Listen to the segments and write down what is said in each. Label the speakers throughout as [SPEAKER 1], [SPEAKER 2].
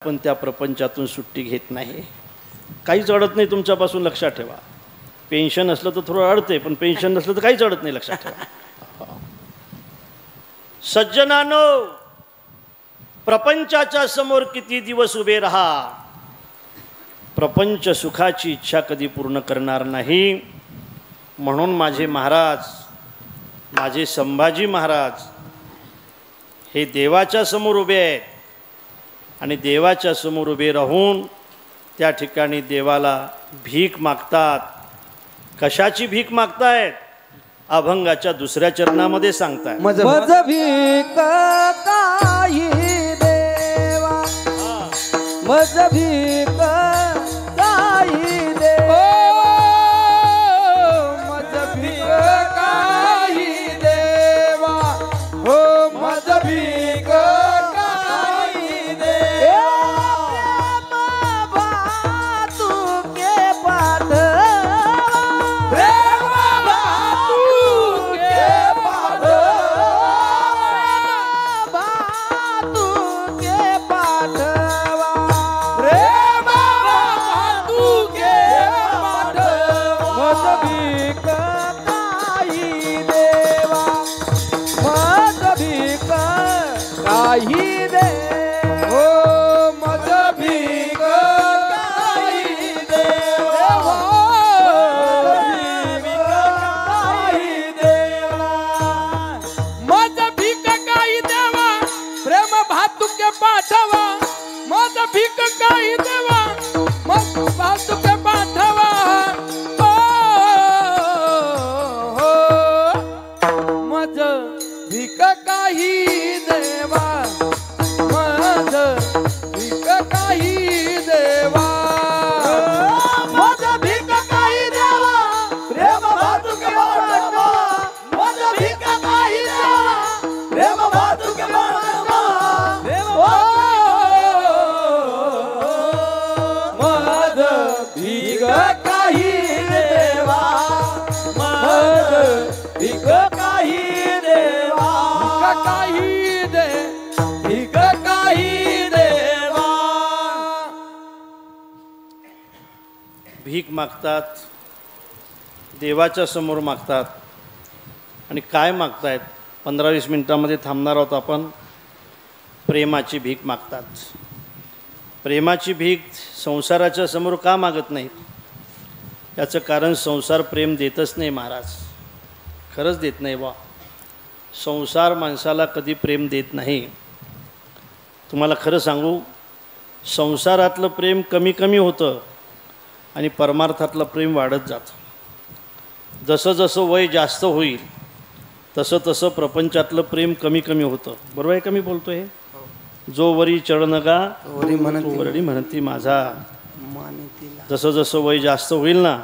[SPEAKER 1] पण त्या प्रपंचातून सुट्टी घेत नाही. काहीच अडत नाही तुमच्यापासून, लक्षात ठेवा. पेन्शन असलं तर थोडं अडते, पण पेन्शन नसलं तर काहीच अडत नाही, लक्षात ठेवा. सज्जनानो, प्रपंचाच्या समोर किती दिवस उभे राहा, प्रपंच सुखाची इच्छा कधी पूर्ण करणार नाही. म्हणून माझे महाराज, माझे संभाजी महाराज हे देवाच्या समोर उभे आहेत आणि देवाच्या समोर उभे राहून त्या ठिकाणी देवाला भीक मागतात. कशाची भीक मागतायत? अभंगाच्या दुसऱ्या चरणामध्ये सांगतायत.
[SPEAKER 2] मज भीक काही देवा, मज भीक काही देवा, मज भीक काही देवा, हो मज भीक काही देवा.
[SPEAKER 1] भीक मागतात, देवाच्या समोर मागतात. आणि काय मागतायत? 15-20 मिनिटांमध्ये थांबणार आहोत आपण. प्रेमाची भीक मागतात. प्रेमाची भीक संसाराच्या समोर का मागत नाहीत? याचं कारण संसार प्रेम देतच नाही महाराज, खरंच देत नाही बा. संसार माणसाला कधी प्रेम देत नाही. तुम्हाला खरं सांगू, संसारातलं प्रेम कमी कमी होतं आणि परमार्थातलं प्रेम वाढत जातं. जसं जसं वय जास्त होईल तसं तसं प्रपंचातलं प्रेम कमी कमी होतं. बरोबर आहे का मी बोलतो हे? जो वरी चढनगा तो वरडी म्हणती माझा. जसं जसं वय जास्त होईल ना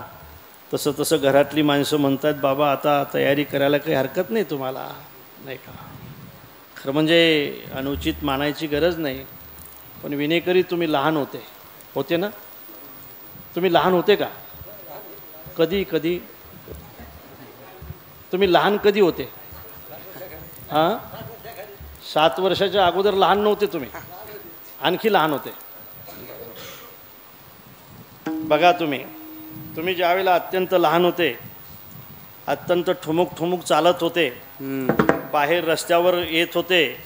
[SPEAKER 1] तसं तसं घरातली माणसं म्हणतात, बाबा आता तयारी करायला काही हरकत नाही तुम्हाला, नाही का? खरं म्हणजे अनुचित मानायची गरज नाही, पण विनेकरी तुम्ही लहान होते ना? तुम्ही लहान होते का? कधी तुम्ही लहान कधी होते? हां, 7 वर्षाच्या अगोदर लहान नव्हते तुम्ही, आणखी लहान होते. बघा तुम्ही ज्यावेळेला अत्यंत लहान होते, अत्यंत ठुमुक चालत होते, बाहेर रस्त्यावर येत होते,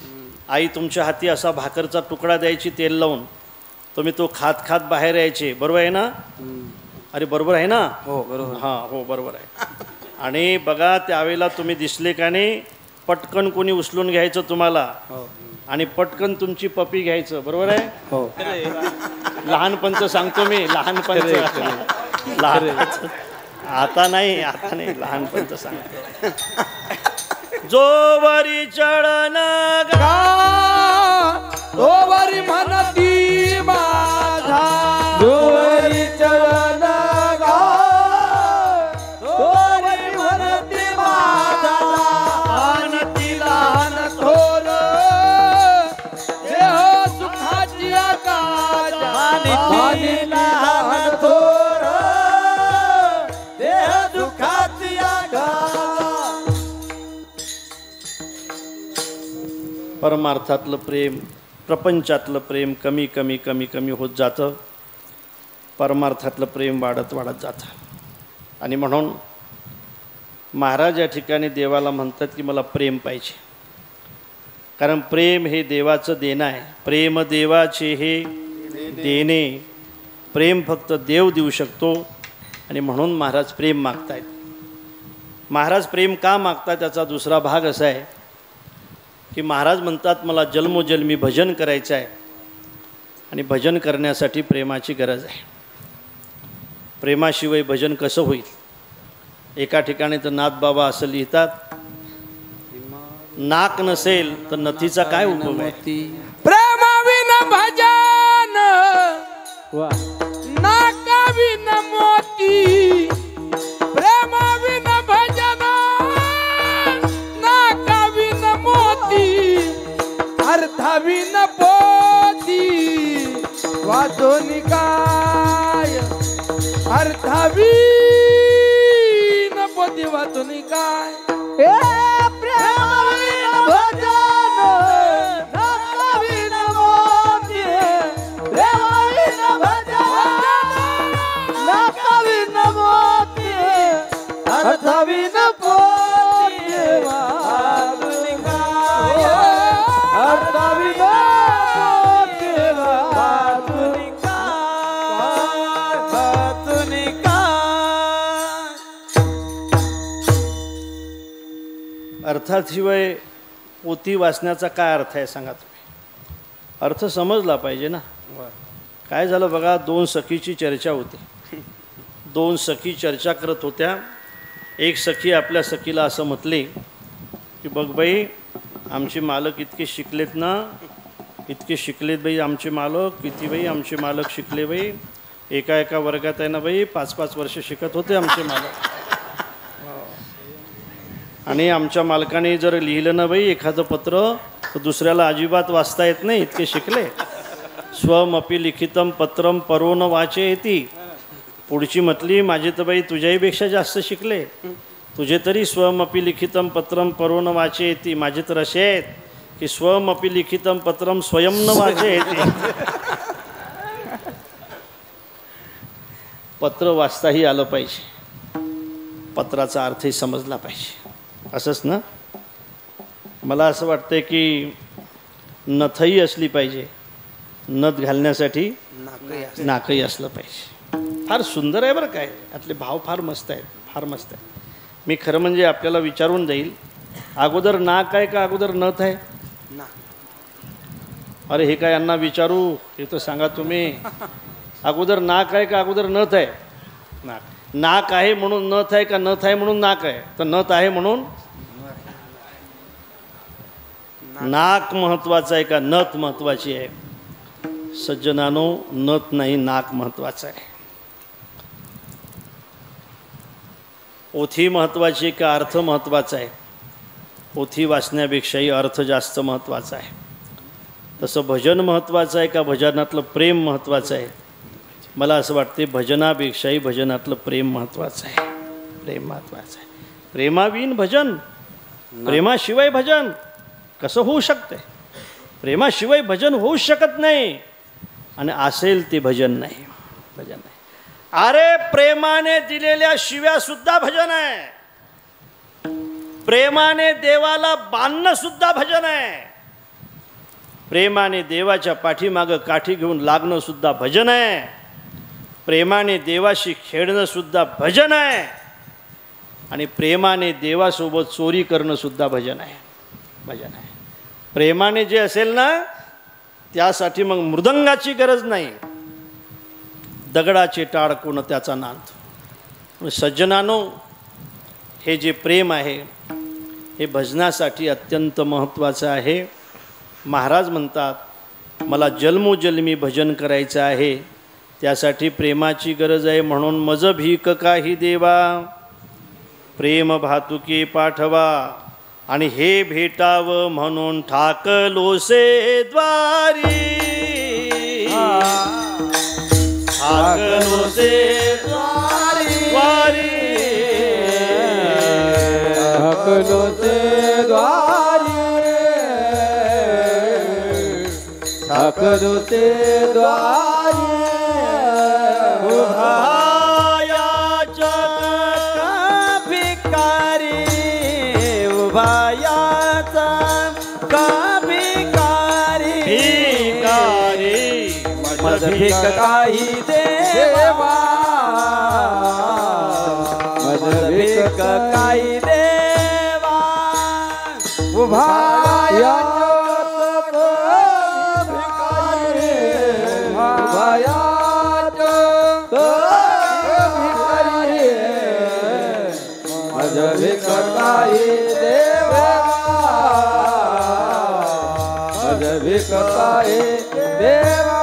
[SPEAKER 1] आई तुमच्या हाती असा भाकरचा तुकडा द्यायची तेल लावून, तुम्ही तो खात बाहेर यायचे. बरोबर आहे ना? अरे बरोबर आहे ना? हो बरोबर. हां हो बरोबर आहे. आणि बघा त्यावेळेला तुम्ही दिसले का नाही, पटकन कोणी उचलून घ्यायचं तुम्हाला आणि पटकन तुमची पपी घ्यायचं. बरोबर आहे? हो. लहानपणचं सांगतो मी, लहानपणचं. आता नाही लहानपणचं सांगतो. जो वरी चढन गा तो वरी म्हणती माझा, जो वरी चढन गा तो वरी म्हणती माझा. लहान लहान थोर देह सुखाची आकाश, लहान थोर देह सुखाची आकाश. परमार्थातलं प्रेम प्रपंचातलं प्रेम कमी कमी कमी कमी होत जातं, परमार्थातलं प्रेम वाढत वाढत जातं। आणि म्हणून महाराज या ठिकाणी देवाला म्हणतात की मला प्रेम पाहिजे, कारण प्रेम हे देवाचं देणं आहे। प्रेम देवाचे हे देणे, प्रेम फक्त देव देऊ शकतो। आणि म्हणून महाराज प्रेम मागतायत। महाराज प्रेम का मागतात त्याचा दुसरा भाग असा आहे की महाराज म्हणतात मला जन्मोजन्मी भजन करायचं आहे, आणि भजन करण्यासाठी प्रेमाची गरज आहे। प्रेमाशिवाय भजन कसं होईल? एका ठिकाणी तर नाथबाबा असं लिहितात, नाक नसेल तर नथीचा काय उपयोग आहे?
[SPEAKER 2] प्रेमाविन भजन नाकाविन मोती, प्रेमाविन भजन नाकाविन मोती, अर्थाविन पोती वाचून काय, अर्थाविन पोती वाचून काय। प्रेमाविन भजन नाकाविन मोती, प्रेमाविन भजन नाकाविन मोती, अर्थाविन पोती वाचून काय, अर्थाविन पोती वाचून काय, वाचून काय।
[SPEAKER 1] अर्थाशिवाय पोथी वाचण्याचा काय अर्थ आहे सांगा तुम्ही? अर्थ समजला पाहिजे ना। काय झालं बघा, दोन सखीची चर्चा होती। दोन सखी चर्चा करत होत्या। एक सखी आपल्या सखीला असं म्हटली की बघ बाई, आमचे मालक इतके शिकलेत ना, इतके शिकलेत बाई आमचे मालक, किती बाई आमचे मालक शिकले बाई, एका एका वर्गात आहे ना बाई 5-5 वर्ष शिकत होते आमचे मालक। आणि आमच्या मालकाने जर लिहिलं ना बाई एखादं पत्र तर दुसऱ्याला अजिबात वाचता येत नाही, इतके शिकले। स्वमपि लिखितम पत्रम परो न वाचेति। पुढची म्हटली माझे तर बाई तुझ्याहीपेक्षा जास्त शिकले, तुझे तरी स्वमपि लिखितम पत्रम परो न वाचेति, माझे तर असे आहेत की स्वमपि लिखितम पत्रम स्वयं न वाचेति। पत्र वाचताही आलं पाहिजे, पत्राचा अर्थही समजला पाहिजे, असंच ना। मला असं वाटतं की नथही असली पाहिजे, नथ घालण्यासाठी नाकही असलं पाहिजे। फार सुंदर आहे बरं काय, यातले भाव फार मस्त आहेत, फार मस्त आहे। मी खरं म्हणजे आपल्याला विचारून जाईल, अगोदर नाक आहे का अगोदर नथ आहे? अरे हे काय यांना विचारू, हे तर सांगा तुम्ही, अगोदर नाक आहे का अगोदर नथ आहे? नाक। नाक आहे म्हणून नथ आहे का नथ आहे म्हणून नाक आहे? तर नथ आहे म्हणून नाक महत्वाचं आहे का नथ महत्वाची आहे? सज्जनानो, नथ नाही नाक महत्वाचं आहे। पोथी महत्वाची का अर्थ महत्वाचा आहे? पोथी वाचण्यापेक्षाही अर्थ जास्त महत्वाचा आहे। तसं भजन महत्वाचं आहे का भजनातलं प्रेम महत्वाचं आहे? मला असं वाटते भजनापेक्षाही भजनातलं प्रेम महत्वाचं आहे, प्रेम महत्वाचं आहे। प्रेमाविन भजन, प्रेमाशिवाय भजन कसं होऊ शकते? प्रेमाशिवाय भजन होऊ शकत नाही, आणि असेल ते भजन नाही, भजन नाही। अरे प्रेमाने दिलेल्या शिव्या सुद्धा भजन आहे, प्रेमाने देवाला बांधणं सुद्धा भजन आहे, प्रेमाने देवाच्या पाठीमागं काठी घेऊन लागणं सुद्धा भजन आहे, प्रेमाने देवाशी खेळणं सुद्धा भजन आहे, आणि प्रेमाने देवासोबत चोरी करणं सुद्धा भजन आहे, भजन आहे। प्रेमाने जे असेल ना त्यासाठी मग मृदंगाची गरज नाही, दगडाचे टाळ कोण त्याचा नाद। सज्जनानो, हे जे प्रेम आहे हे भजनासाठी अत्यंत महत्त्वाचं आहे। महाराज म्हणतात मला जन्मोजन्मी भजन करायचं आहे, त्यासाठी प्रेमाची गरज आहे। म्हणून मज भीक काही देवा, प्रेम भातुके पाठवा, आणि हे भेटावं म्हणून ठाकलोसे द्वारी, ठाकलोसे द्वारी, ठाकलोसे द्वारी,
[SPEAKER 2] करू ते द्वारी
[SPEAKER 1] उभायाचा
[SPEAKER 2] भिकारी उभायाचा का भिकारी
[SPEAKER 1] भिकारी
[SPEAKER 2] मज भिक काही देवा मज भिक काही देवा उभायाचा भिकारी देवा मज भिकारी देवा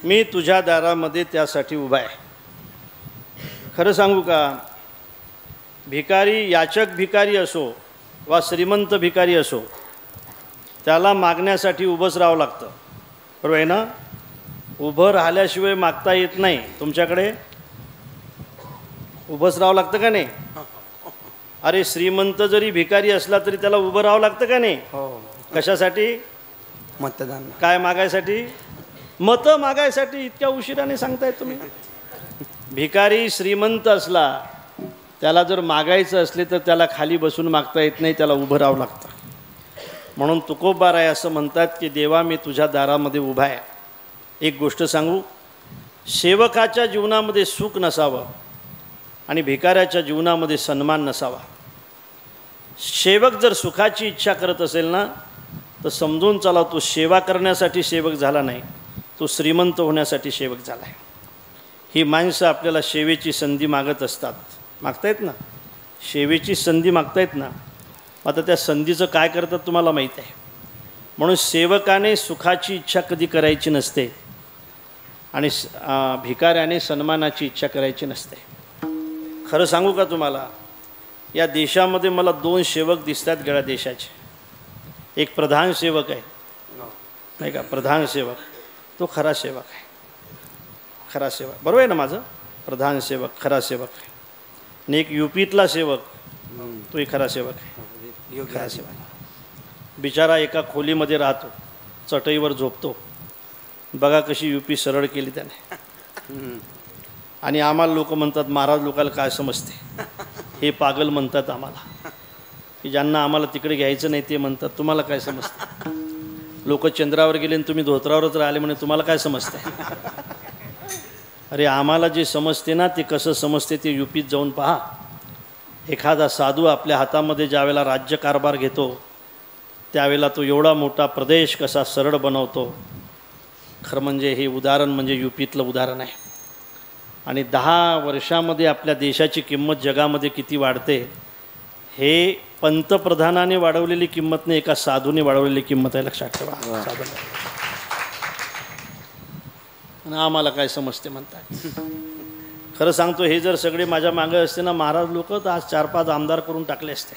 [SPEAKER 1] मी तुझ्या दारामध्ये त्यासाठी उभा आहे. खरं सांगू का, भिकारी याचक भिकारी असो वा श्रीमंत भिकारी असो, त्याला मागण्यासाठी उभंच राहावं लागतं. बरोबर आहे ना? उभं राहिल्याशिवाय मागता येत नाही. तुमच्याकडे उभंच राहावं लागतं का नाही? अरे श्रीमंत जरी भिकारी असला तरी त्याला उभं राहावं लागतं का नाही? कशासाठी?
[SPEAKER 2] मतदान.
[SPEAKER 1] काय मागायसाठी? मतं मागायसाठी. इतक्या उशिराने सांगताय तुम्ही. भिकारी श्रीमंत असला, त्याला जर मागायचं असले तर त्याला खाली बसून मागता येत नाही, त्याला उभं राहावं लागतं. म्हणून तुकोबाराय असं म्हणतात की देवा मी तुझ्या दारामध्ये उभा आहे. एक गोष्ट सांगू, सेवकाच्या जीवनामध्ये सुख नसावं आणि भिकाऱ्याच्या जीवनामध्ये सन्मान नसावा. सेवक जर सुखाची इच्छा करत असेल ना, तर समजून चला तो सेवा करण्यासाठी सेवक झाला नाही, तो श्रीमंत होण्यासाठी सेवक झाला आहे. ही माणसं आपल्याला सेवेची संधी मागत असतात. मागतायत ना, सेवेची संधी मागतायत ना. आता त्या संधीचं काय करतात तुम्हाला माहीत आहे. म्हणून सेवकाने सुखाची इच्छा कधी करायची नसते आणि भिकाऱ्याने सन्मानाची इच्छा करायची नसते. खरं सांगू का तुम्हाला, या देशामध्ये मला 2 सेवक दिसतात गळ्या देशाचे. एक प्रधान सेवक आहे, नाही का? प्रधान सेवक तो खरा सेवक आहे. खरा सेवक, बरोबर आहे ना माझं? प्रधान सेवक खरा सेवक आहे. आणि एक यूपीतला सेवक, तोही खरा सेवक आहे. खरा सेवक बिचारा एका खोलीमध्ये राहतो, चटईवर झोपतो. बघा कशी यूपी सरळ केली त्याने. आणि आम्हाला लोक म्हणतात, महाराज लोकांना काय समजते, हे पागल म्हणतात आम्हाला, की ज्यांना आम्हाला तिकडे घ्यायचं नाही ते म्हणतात तुम्हाला काय समजतं. लोक चंद्रावर गेले आणि तुम्ही धोत्रावरच राहिले म्हणे, तुम्हाला काय समजते. अरे आम्हाला जे समजते ना ते कसं समजते ते यूपीत जाऊन पहा. एखादा साधू आपल्या हातामध्ये ज्यावेळेला राज्यकारभार घेतो त्यावेळेला तो एवढा मोठा प्रदेश कसा सरळ बनवतो. खरं म्हणजे हे उदाहरण म्हणजे यूपीतलं उदाहरण आहे. आणि 10 वर्षामध्ये आपल्या देशाची किंमत जगामध्ये किती वाढते हे पंतप्रधानाने वाढवलेली किंमत नाही, एका साधूने वाढवलेली किंमत आहे. लक्षात ठेवा. साधूने. आणि आम्हाला काय समजते म्हणतात. खरं सांगतो, हे जर सगळे माझ्या मागे असते ना महाराज लोक, तर आज 4-5 आमदार करून टाकले असते.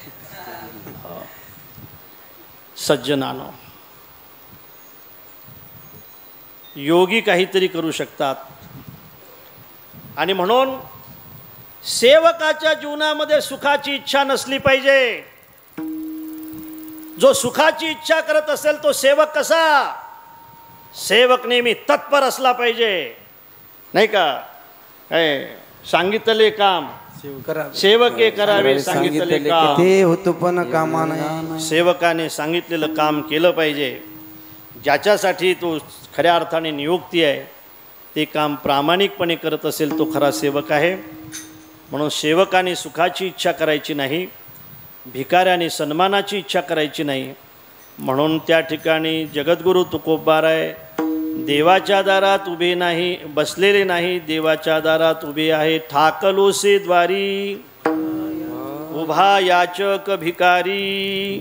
[SPEAKER 1] सज्जनानो, योगी काहीतरी करू शकतात. आणि म्हणून सेवकाच्या जीवनामध्ये सुखाची इच्छा नसली पाहिजे. जो सुखाची इच्छा करत असेल तो सेवक कसा? सेवक नेहमी तत्पर असला पाहिजे, नाही का? सांगितले काम सेवके करावे, सांगितले काम
[SPEAKER 2] ते होतो पण कामा नाही.
[SPEAKER 1] सेवकाने सांगितलेलं काम केलं पाहिजे. ज्याच्यासाठी तो खऱ्या अर्थाने नियुक्ती आहे ते काम प्रामाणिकपणे करत असेल तो खरा सेवक आहे. म्हणून सेवकाने सुखाची इच्छा करायची नाही, भिकाऱ्याने सन्मानाची इच्छा करायची नाही. म्हणून त्या ठिकाणी जगद्गुरू तुकोबाराय देवाच्या दारात उभे नाही, बसलेले नाही, देवाच्या दारात उभे आहे. ठाकलोसे द्वारी उभा याचक भिकारी.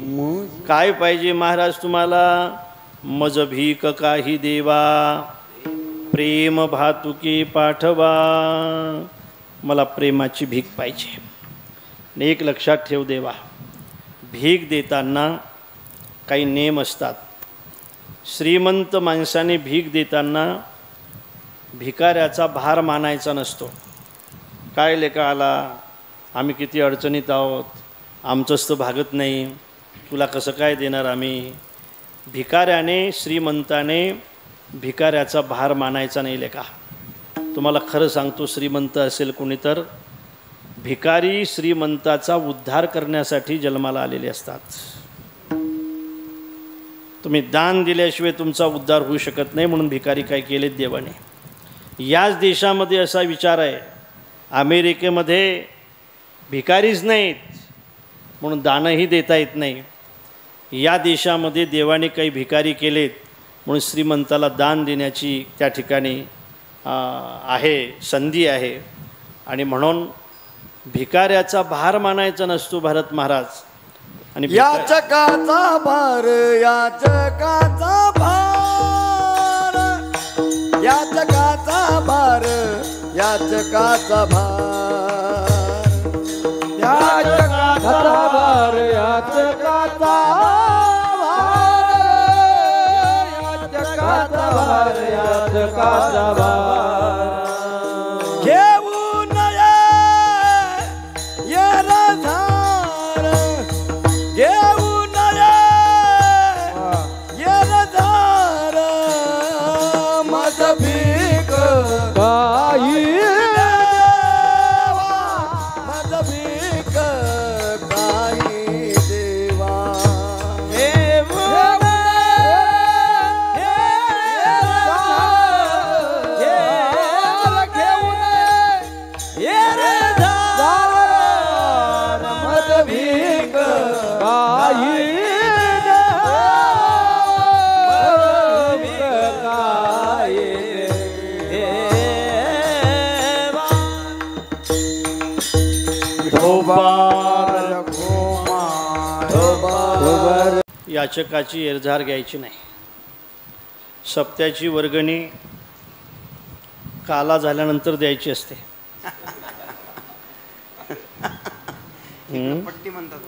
[SPEAKER 1] काय पाहिजे महाराज तुम्हाला? मज भीक काही देवा, प्रेम भातुके पाठवा. मला प्रेमाची भीक पाहिजे. आणि एक लक्षात ठेव देवा, भीक देताना काही नेम असतात. श्रीमंत माणसाने भीक देताना भिकाऱ्याचा भार मानायचा नसतो. काय लेका आला, आम्ही किती अडचणीत आहोत, आमचंच तर भागत नाही, तुला कसं काय देणार आम्ही. भिकाऱ्याने श्रीमंताने भिकाऱ्याचा भार मानायचा नाही लेका. तुम्हाला खरं सांगतो, श्रीमंत असेल कोणी तर भिकारी श्रीमंताचा उद्धार करण्यासाठी जन्माला आलेले असतात. तुम्ही दान दिल्याशिवाय तुमचा उद्धार होऊ शकत नाही, म्हणून भिकारी काय केलेत देवाने. याच देशामध्ये असा विचार आहे, अमेरिकेमध्ये भिकारीच नाहीत म्हणून दानही देता येत नाही. या देशामध्ये देवाने काही भिकारी केलेत म्हणून श्रीमंताला दान देण्याची त्या ठिकाणी आहे, संधी आहे. आणि म्हणून भिकाऱ्याचा भार मानायचा नसतो भारत महाराज. आणि
[SPEAKER 2] याचकाचा भार, याचकाचा भार, याचकाचा भार, याचकाचा भार, याचकाचा भार, याचकाचा भार, याचकाचा भार, याचकाचा भार. घेऊ नये येरधार, घेऊ नये येरधार, मज भीक काही देवा, मज भीक काही देवा.
[SPEAKER 1] याचकाची एरझार घ्यायची नाही. सप्त्याची वर्गणी काला झाल्यानंतर द्यायची असते.
[SPEAKER 2] पट्टी म्हणतात,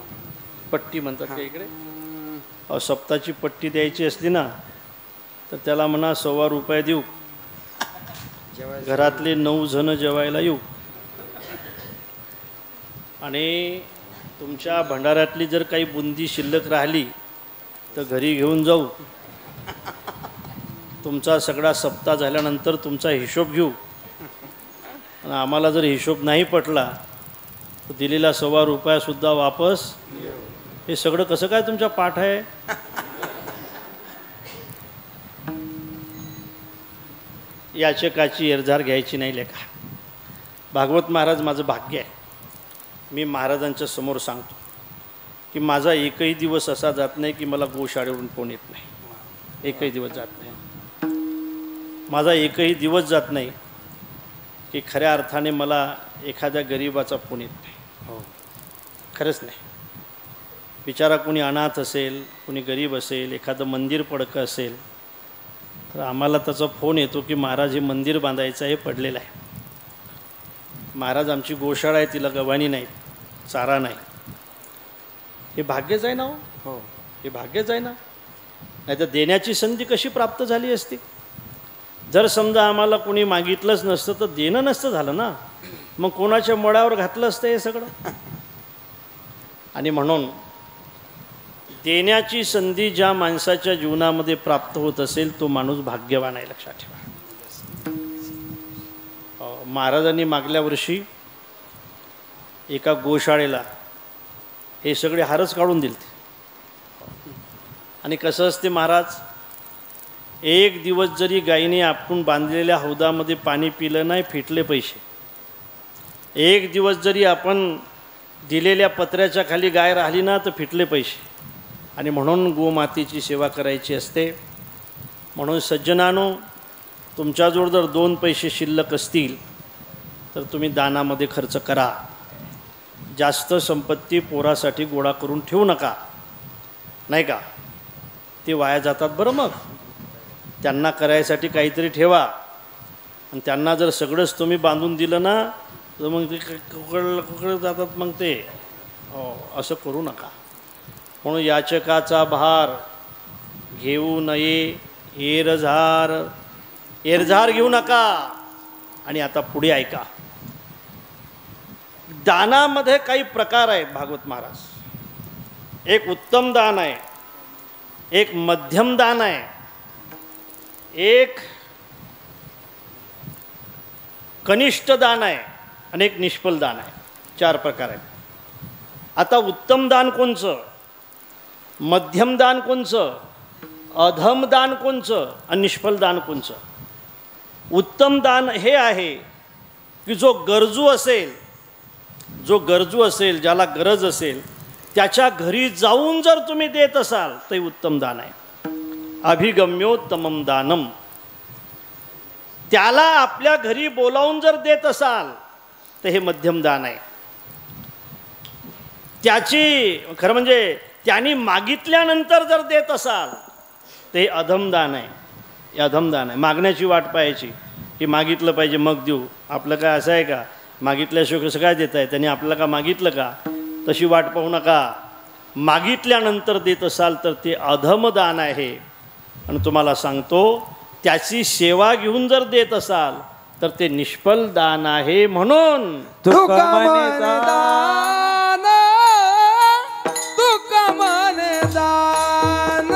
[SPEAKER 1] पट्टी म्हणतात का इकडे. सप्ताची पट्टी द्यायची असली ना तर त्याला म्हणा ₹1.25 देऊ, घरातले 9 जण जेवायला येऊ. आणि तुमच्या भंडाऱ्यातली जर काही बुंदी शिल्लक राहिली तर घरी घेऊन जाऊ. तुमचा सगळा सप्ताह झाल्यानंतर तुमचा हिशोब घेऊ. आणि आम्हाला जर हिशोब नाही पटला तर दिलेला ₹1.25 वापस. हे सगळं कसं काय तुमच्या पाठ आहे. याचकाची एरझार घ्यायची नाही लेखा. भागवत महाराज माझं भाग्य आहे. मी महाराजांच्या समोर सांगतो की माझा एकही दिवस असा जात नाही की मला गोशाळेवरून फोन येत नाही. एकही दिवस जात नाही. माझा एकही दिवस जात नाही की खऱ्या अर्थाने मला एखाद्या गरीबाचा फोन येत नाही. हो, खरंच नाही. बिचारा कोणी अनाथ असेल, कोणी गरीब असेल, एखादं मंदिर पडकं असेल तर आम्हाला त्याचा फोन येतो की महाराज हे मंदिर बांधायचं आहे, पडलेलं आहे. महाराज आमची गोशाळा आहे, तिला गव्हाणी नाही, चारा नाही. हे भाग्यच आहे ना. हो, हे भाग्यच आहे ना. नाही तर देण्याची संधी कशी प्राप्त झाली असती. जर समजा आम्हाला कोणी मागितलंच नसतं तर देणं नसतं झालं ना. मग कोणाच्या मळावर घातलं असतं हे सगळं. आणि म्हणून देण्याची संधी ज्या माणसाच्या जीवनामध्ये प्राप्त होत असेल तो माणूस भाग्यवान आहे, लक्षात ठेवा. महाराजांनी मागल्या वर्षी एका गोशाळेला हे सगळे हारच काढून दिले. आणि कसं असते महाराज, एक दिवस जरी गायीने आपण बांधलेल्या हौदामध्ये पाणी पिलं नाही, फिटले पैसे. एक दिवस जरी आपण दिलेल्या पत्र्याच्या खाली गाय राहिली ना तर फिटले पैसे. आणि म्हणून गोमातेची सेवा करायची असते. म्हणून सज्जनानो, तुमच्याजवळ जर 2 पैसे शिल्लक असतील तर तुम्ही दानामध्ये खर्च करा. जास्त संपत्ती पोरासाठी गोळा करून ठेवू नका, नाही का. ते वाया जातात बरं. मग त्यांना करायसाठी काहीतरी ठेवा. आणि त्यांना जर सगळंच तुम्ही बांधून दिलं ना तर मग ते कुकड जातात. मग ते असं करू नका. म्हणून याचकाचा भार घेऊ नये एरझार. एरझार घेऊ नका. आणि आता पुढे ऐका. दानामध्ये काही प्रकार आहेत भागवत महाराज. एक उत्तम दान आहे, एक मध्यम दान आहे, एक कनिष्ठ दान आहे आणि एक निष्फल दान आहे. 4 प्रकार आहेत. आता उत्तम दान कोणचं, मध्यम दान कोणचं, अधम दान कोणचं आणि निष्फल दान कोणचं? उत्तम दान हे आहे की जो गरजू असेल, ज्याला गरज असेल, त्याच्या घरी जाऊन जर तुम्ही देत असाल ते उत्तम दान आहे. अभिगम्योत्तमम दानम. त्याला आपल्या घरी बोलावून जर देत असाल तर हे मध्यम दान आहे. खरं म्हणजे त्यांनी मागितल्यानंतर जर देत असाल ते अधम दान आहे. हे अधम दान आहे. मागण्याची वाट पाहायची की मागितलं पाहिजे मग देऊ. आपलं काय असं आहे का, मागितल्याशिवाय कसं काय देत आहे, त्यांनी आपल्याला का मागितलं का, तशी वाट पाहू नका. मागितल्यानंतर देत असाल तर ते अधम दान आहे. आणि तुम्हाला सांगतो त्याची सेवा घेऊन जर देत असाल तर ते निष्फल दान आहे. म्हणून
[SPEAKER 2] तुका म्हणे दान, तुका म्हणे दान,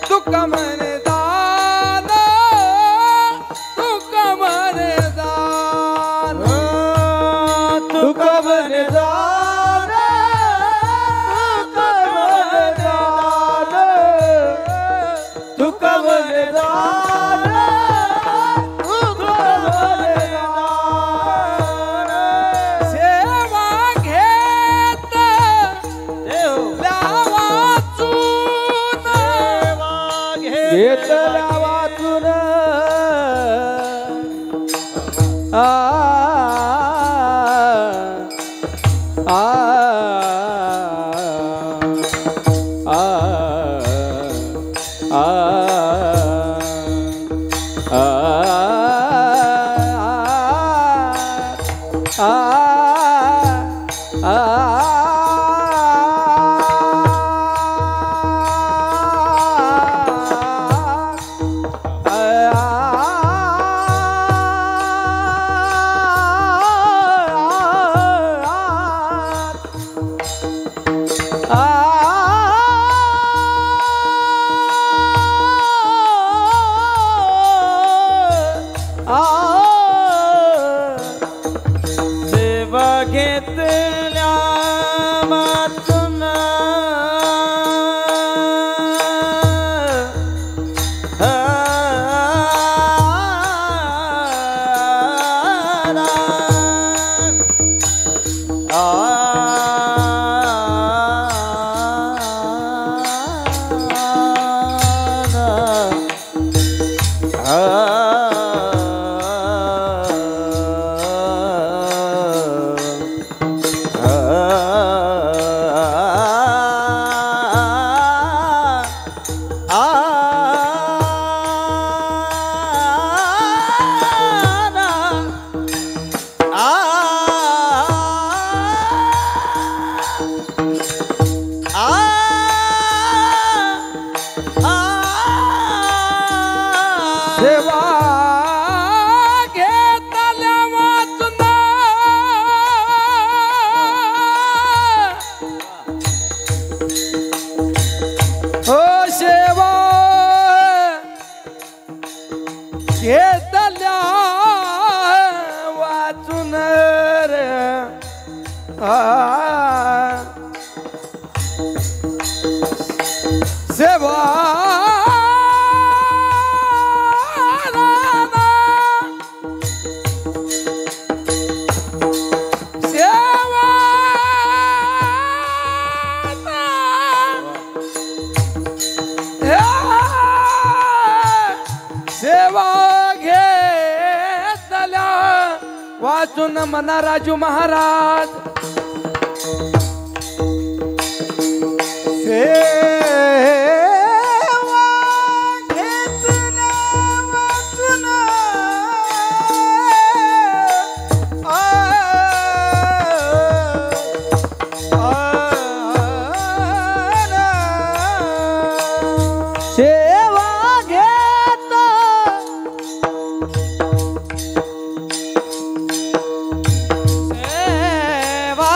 [SPEAKER 2] तुका म्हणे दान, तुका म्हणे दान, तुका म्हणे दान, तुका म्हणे दान, तुका म्हणे दान. सेवा घेत वाचून, घेतल्या वाचून, आ आ सेवा घेतल्या वाचून, सेवा घेतल्या वाचून, हो सेवा घेतल्या वाचून रे, सेवा सेवा घेतल्या वाचून म्हणा राजू महाराज. सेवा घेतल्या वाचून, सेवा घेत सेवा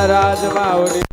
[SPEAKER 2] महाराज माऊली